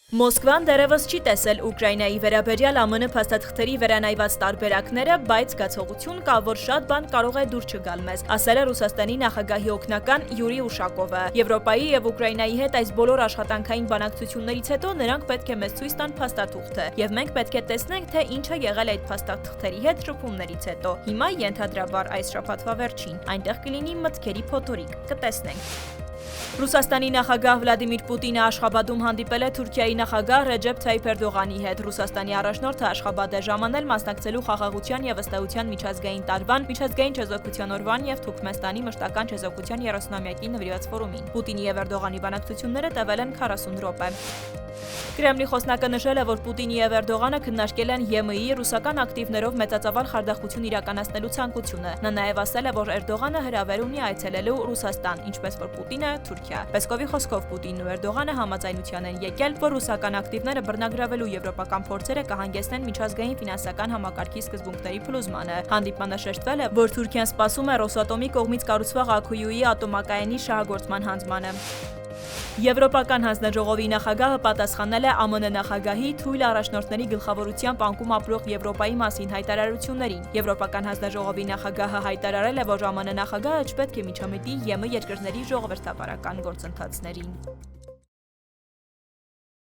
Մոսկվան դեռևս չի տեսել Ուկրաինայի վերաբերյալ ԱՄՆ փաստաթղթերի վերանայված տարբերակները, բայց զգացողություն կա, որ շատ բան կարող է դուր չգալ մեզ, ասել է Ռուսաստանի նախագահի օգնական Յուրի Ուշակովը։ Եվրոպայի եւ Ուկրաինայի հետ այս բոլոր աշխատանքային բանակցություններից հետո նրանք պետք է մեզ ցույց տան փաստաթուղթը, եւ մենք պետք է տեսնենք, թե ինչ է եղել այդ փաստաթղթերի հետ շփումներից հետո։ Հիմա ենթադրաբար այս շաբաթվա վերջին այնտեղ կլինի մտքերի փոթորիկ, կտեսնենք։ Ռուսաստանի նախագահ Վլադիմիր Պուտինը Աշխաբադում հանդիպել է Թուրքիայի նախագահ Ռեջեփ Թայիփ Էրդողանի հետ։ Ռուսաստանի առաջնորդը Աշխաբադ է ժամանել մասնակցելու խաղաղության եւ ըստեյության միջազգային տարվան, միջազգային չեզոքության օրվան եւ Թուրքմենստանի մշտական չեզոքության 30-ամյակին նվիրված ֆորումին։ Պուտինի եւ Էրդողանի բանակցությունները տևել են 40 րոպե։ Կրեմլի խոսնակը նշել է, որ Պուտինի եւ Էրդողանը քննարկել են ԵՄ-ի ռուսական ակտիվներով մեծածավալ խարդախություն իրականացնելու ցանկությունը։ Նա նաեւ ասել է, որ Էրդողանը հրավեր ունի այցելելու Ռուսաստան, ինչպես որ Պուտինը Թուրքիա։ Պեսկովի խոսքով Պուտինն ու Էրդողանը համաձայնության են եկել, որ ռուսական ակտիվները բռնագրավելու եվրոպական փորձերը կհանգեցնեն միջազգային ֆինանսական համակարգի սկզբունքների փլուզմանը։ Հանդիպմանը շեշտվել է, որ Թուրքիան սպասում է Ռոսատոմի կողմից կառուցվող Աքույուի ատոմակայանի շահագործման հանձնմանը։ Եվրոպական հանձնաժողովի նախագահը պատասխանել է ԱՄՆ նախագահի թույլ առաջնորդների գլխավորությամբ անկում ապրող Եվրոպայի մասին հայտարարություններին։ Եվրոպական հանձնաժողովի նախագահը հայտարարել է, որ ԱՄՆ նախագահը չպետք է միջամտի ԵՄ երկրների ժողովրդավարական գործընթացներին։